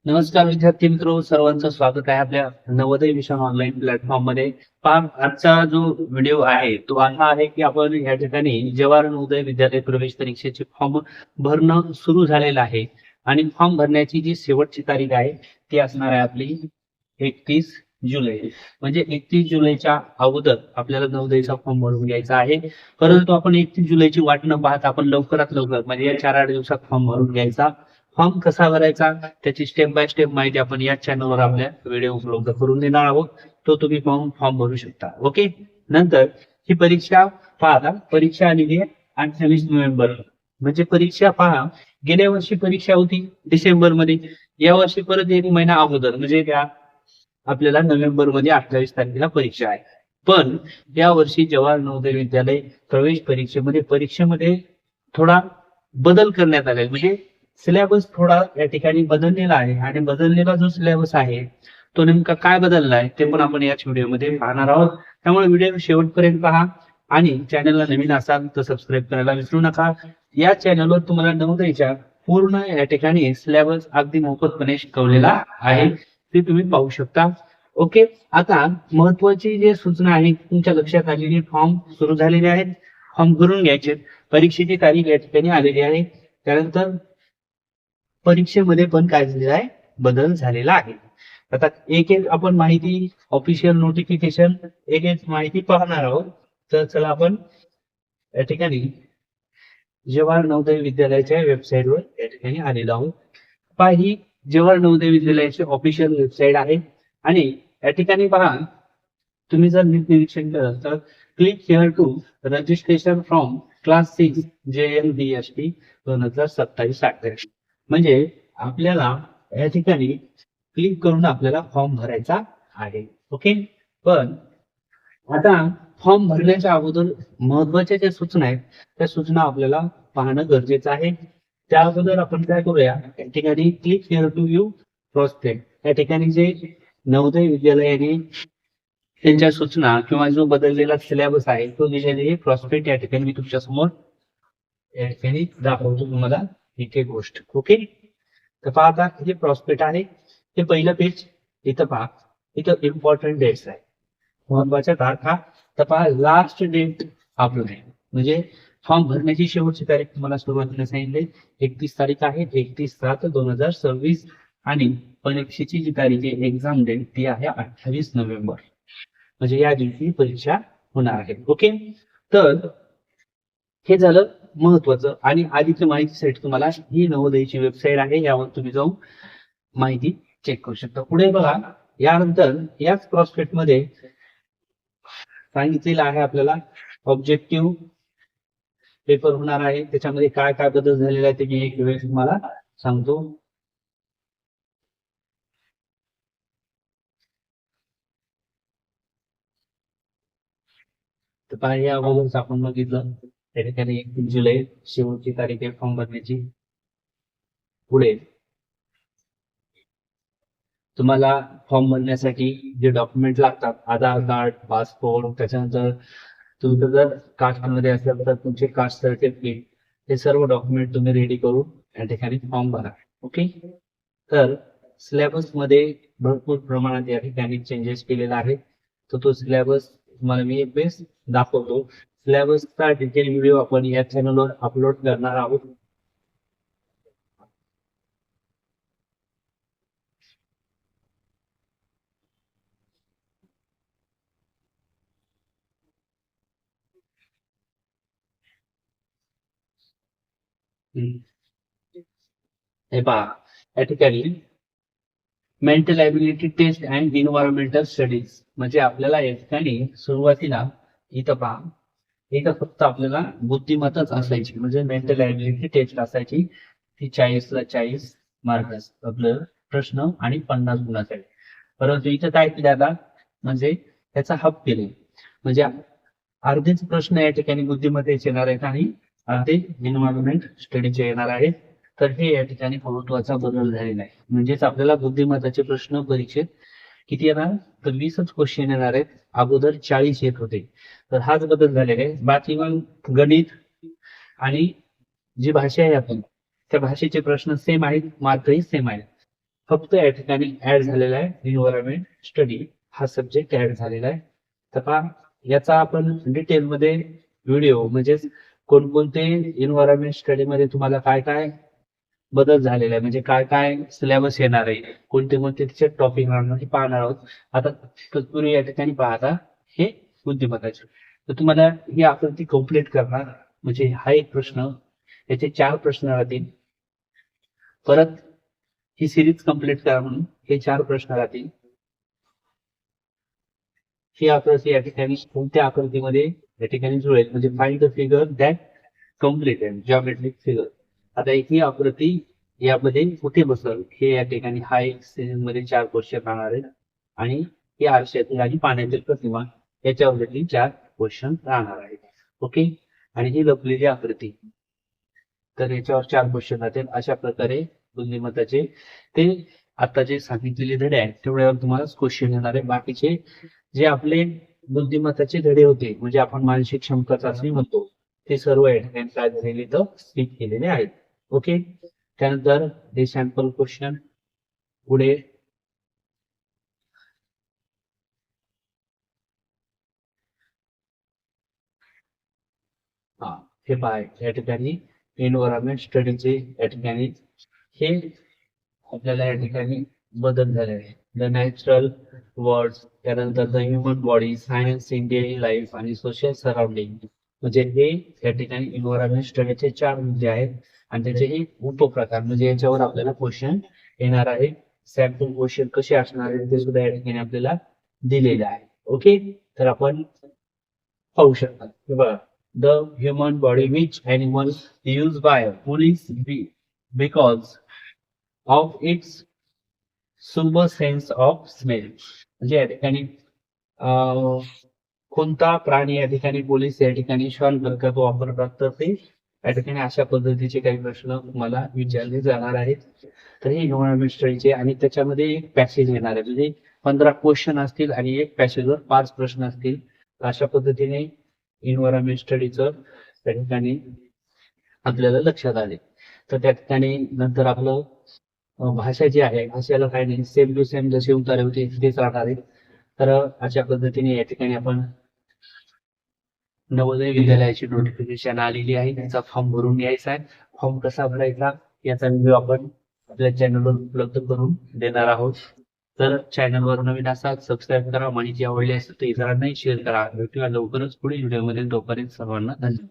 नमस्कार विद्यार्थी मित्र, सर्वांचं स्वागत आहे आपल्या नवोदय मिशन ऑनलाईन प्लॅटफॉर्म मध्ये. आजचा जो व्हिडिओ आहे तो असा आहे की आपण या ठिकाणी जवाहर नवोदय विद्यालय प्रवेश परीक्षेचे फॉर्म भरणं सुरू झालेलं आहे आणि फॉर्म भरण्याची जी शेवटची तारीख आहे ती असणार आहे आपली 31 जुलै. म्हणजे 31 जुलैच्या अगोदर आपल्याला नवोदयचा फॉर्म भरून घ्यायचा आहे. परंतु आपण 31 जुलैची वाट न पाहता आपण लवकरात लवकर म्हणजे या 4-8 दिवसात फॉर्म भरून घ्यायचा. फॉर्म कसा भरायचा त्याची स्टेप बाय स्टेप माहिती आपण या चॅनलवर आपल्या व्हिडिओ उपलब्ध करून देणार आहोत. तो तुम्ही फॉर्म भरू शकता. ओके. नंतर ही परीक्षा पहा, परीक्षा आलेली आहे 28 नोव्हेंबर. म्हणजे परीक्षा पहा, गेल्या वर्षी परीक्षा होती डिसेंबर मध्ये, या वर्षी परत 1 महिना अगोदर म्हणजे त्या आपल्याला नोव्हेंबर मध्ये 28 तारखेला परीक्षा आहे. पण या वर्षी जवाहर नवोदय विद्यालय प्रवेश परीक्षेमध्ये थोडा बदल करण्यात आला. म्हणजे सिलेबस थोडा या ठिकाणी बदललेला आहे आणि बदललेला जो सिलेबस आहे तो नेमका काय बदलला आहे ते पण आपण याच व्हिडिओमध्ये पाहणार आहोत. त्यामुळे व्हिडिओ शेवटपर्यंत पहा आणि चॅनलला नवीन असाल तर सबस्क्राईब करायला विसरू नका. या चॅनलवर तुम्हाला नवोदयच्या पूर्ण या ठिकाणी सिलेबस अगदी मोफतपणे शिकवलेला आहे, ते तुम्ही पाहू शकता. ओके. आता महत्वाची जी सूचना आहे तुमच्या लक्षात आलेली, फॉर्म सुरू झालेले आहेत, फॉर्म भरून घ्यायचे. परीक्षेची तारीख या ठिकाणी आलेली आहे. त्यानंतर परीक्षेमध्ये पण काय झालेलं आहे, बदल झालेला आहे. आता एक एक आपण माहिती, ऑफिशियल नोटिफिकेशन एक एक माहिती पाहणार आहोत. तर चला आपण या ठिकाणी जवाहर नवोदय विद्यालयाच्या वेबसाईटवर या ठिकाणी आलेलो आहोत. पहा, ही जवाहर नवोदय विद्यालयाची ऑफिशियल वेबसाईट आहे आणि या ठिकाणी पहा, तुम्ही जर नीट निरीक्षण केलं तर click here to registration from class 6 JNBST 2027-28. म्हणजे आपल्याला या ठिकाणी क्लिक करून आपल्याला फॉर्म भरायचा आहे. ओके. पण आता फॉर्म भरण्याच्या अगोदर महत्वाच्या ज्या सूचना आहेत त्या सूचना आपल्याला पाहणं गरजेचं आहे. त्या अगोदर आपण काय करूया, या ठिकाणी click here to view prospect या ठिकाणी जे नवोदय विद्यालयाने त्यांच्या सूचना किंवा जो बदललेला सिलेबस आहे तो दिलेली प्रॉस्पेक्ट या ठिकाणी मी तुमच्या समोर या ठिकाणी दाखवतो तुम्हाला एक एक गोष्ट. ओके. तर पहा, आता हे प्रॉस्पेक्ट आहे, हे पहिलं पेज. इथं पहा, इथं इम्पॉर्टंट डेट्स आहे, महत्वाच्या तारखा. तर पहा, लास्ट डेट आपलं आहे म्हणजे फॉर्म भरण्याची शेवटची तारीख तुम्हाला सुरुवातीला सांगितली 31 तारीख आहे, 31/7/2026. आणि परीक्षेची जी तारीख आहे, एक्झाम डेट, ती आहे 28 नोव्हेंबर. म्हणजे या दिवशी परीक्षा होणार आहे. ओके. तर हे झालं महत्वाचं. आणि आधीच्या माहितीसाठी तुम्हाला ही नवोदयची वेबसाईट आहे, यावर तुम्ही जाऊन माहिती चेक करू शकता. पुढे बघा, यानंतर याच प्रॉस्पेक्ट मध्ये सांगितलेलं आहे आपल्याला ऑब्जेक्टिव्ह पेपर होणार आहे, त्याच्यामध्ये काय काय बदल झालेला आहे ते मी एक वेळेस तुम्हाला सांगतो. तर पहा, या अगोदरच आपण बघितलं त्या ठिकाणी 31 जुलै शेवटची तारीख आहे फॉर्म भरण्याची. पुढे तुम्हाला फॉर्म भरण्यासाठी जे डॉक्युमेंट लागतात, आधार कार्ड, पासपोर्ट, त्याच्यानंतर तुमचं जर कास्टमध्ये असेल तर तुमचे कास्ट सर्टिफिकेट, हे सर्व डॉक्युमेंट तुम्ही रेडी करून या ठिकाणी फॉर्म भरा. ओके. तर सिलेबस मध्ये भरपूर प्रमाणात या ठिकाणी चेंजेस केलेला आहे. तर तो सिलेबस तुम्हाला मी एक वेळेस दाखवतो. सिलेबसचा डिटेल व्हिडिओ आपण या चॅनलवर अपलोड करणार आहोत. हे पहा, या ठिकाणी mental ability test and environmental studies. म्हणजे आपल्याला या ठिकाणी सुरुवातीला इथं पहा, इथं फक्त आपल्याला बुद्धिमत्ताच असायची, म्हणजे मेंटल ॲबिलिटी टेस्ट असायची. ती 40ला 40 मार्क आपलं प्रश्न आणि 50 गुणासाठी. परंतु इथं काय केलं आता, म्हणजे त्याचा हाफ केले. म्हणजे अर्धेच प्रश्न या ठिकाणी बुद्धिमत्तेचे येणार आहेत आणि अर्धे एन्व्हायरमेंट स्टडीचे येणार आहेत. तर हे या ठिकाणी महत्वाचा बदल झालेला आहे. म्हणजेच आपल्याला बुद्धिमत्ताचे प्रश्न परीक्षेत किती येणार, तर 20च क्वेश्चन येणार आहेत, अगोदर 40 येत होते. तर हाच बदल झालेला आहे. बाकी मग गणित आणि जी भाषा आहे आपण त्या भाषेचे प्रश्न सेम आहेत, मार्कही सेम आहेत. फक्त या ठिकाणी ऍड झालेला आहे एन्व्हायरमेंट स्टडी हा सब्जेक्ट ऍड झालेला आहे. तर पहा याचा आपण डिटेलमध्ये व्हिडिओ म्हणजेच कोणकोणते एन्व्हायरमेंट स्टडी मध्ये तुम्हाला काय काय बदल झालेला आहे, म्हणजे काय काय सिलेबस येणार आहे, कोणते कोणते तिचे टॉपिक राहणार हे पाहणार आहोत. आता तत्पूर्वी या ठिकाणी पाहता हे बुद्धिमत्ताचे, तर तुम्हाला ही आकृती कम्प्लीट करणार म्हणजे हा एक प्रश्न, याचे 4 प्रश्न राहतील. परत ही सिरीज कम्प्लीट करा म्हणून हे 4 प्रश्न राहतील. ही आकृती या ठिकाणी कोणत्या आकृतीमध्ये या ठिकाणी जुळेल, म्हणजे find the figure that completed geometric figure. आता ही आकृती यामध्ये कुठे बसेल हे या ठिकाणी हा एक सिरीज मध्ये 4 क्वेश्चन राहणार आहेत आणि ही आरशातील आणि पाण्यातील प्रतिमा याच्यावरती 4 क्वेश्चन राहणार आहेत. ओके, आणि ही लपलेली आकृती, तर याच्यावर 4 क्वेश्चन राहतील. अशा प्रकारे बुद्धिमत्ताचे ते आता जे सांगितलेले धडे आहेत तेवढ्यावर तुम्हाला क्वेश्चन येणार आहे. बाकीचे जे आपले बुद्धिमत्ताचे धडे होते म्हणजे आपण मानसिक क्षमता चाचणी म्हणतो ते सर्व या ठिकाणी काय झालेले तर स्किप केलेले आहेत. ओके, त्यानंतर हे सॅम्पल क्वेश्चन पुढे हे पहा या ठिकाणी एन्व्हायरमेंट स्टडीचे या ठिकाणी हे आपल्याला या ठिकाणी बदल झाले आहे. द नॅचरल वर्ल्ड, त्यानंतर the human body, science in daily life आणि सोशल सराउंडिंग, म्हणजे हे या ठिकाणी एन्व्हायरमेंट स्टडीचे 4 मुद्दे आहेत आणि त्याचे हे उपप्रकार म्हणजे याच्यावर आपल्याला क्वेश्चन येणार आहे. सॅम्पल क्वेश्चन कसे असणार आहे ते सुद्धा या ठिकाणी आपल्याला दिलेले आहे. ओके, तर आपण पाहू शकता. बघा, the human body which animal use by police because of its super sense of smell, म्हणजे या ठिकाणी कोणता प्राणी या ठिकाणी पोलीस या ठिकाणी श्वान करतात वापरतात, तर ते या ठिकाणी अशा पद्धतीचे काही प्रश्न तुम्हाला विचारले जाणार आहेत. तर हे एन्व्हायरमेंट स्टडीचे आणि त्याच्यामध्ये एक पॅसेज येणार आहे, म्हणजे 15 क्वेश्चन असतील आणि एक पॅसेजवर 5 प्रश्न असतील. अशा पद्धतीने एन्व्हायरमेंट स्टडीचं त्या ठिकाणी आपल्याला लक्षात आले. तर त्या ठिकाणी नंतर आपलं भाषा जी आहे भाषेला काय नाही, सेम टू सेम जसे उतारे होते तेच राहणार आहे. तर अशा पद्धतीने या ठिकाणी आपण नवोदय विद्यालयाची नोटिफिकेशन आलेली आहे, त्याचा फॉर्म भरून घ्यायचा आहे. फॉर्म कसा भरायचा याचा व्हिडिओ आपण आपल्या चॅनलवर उपलब्ध करून देणार आहोत. तर चॅनलवर नवीन असाल सबस्क्राईब करा, माहिती आवडली असेल तर इतरांनाही शेअर करा. भेटूया लवकरच पुढील व्हिडिओमध्ये. तोपर्यंत सर्वांना धन्यवाद.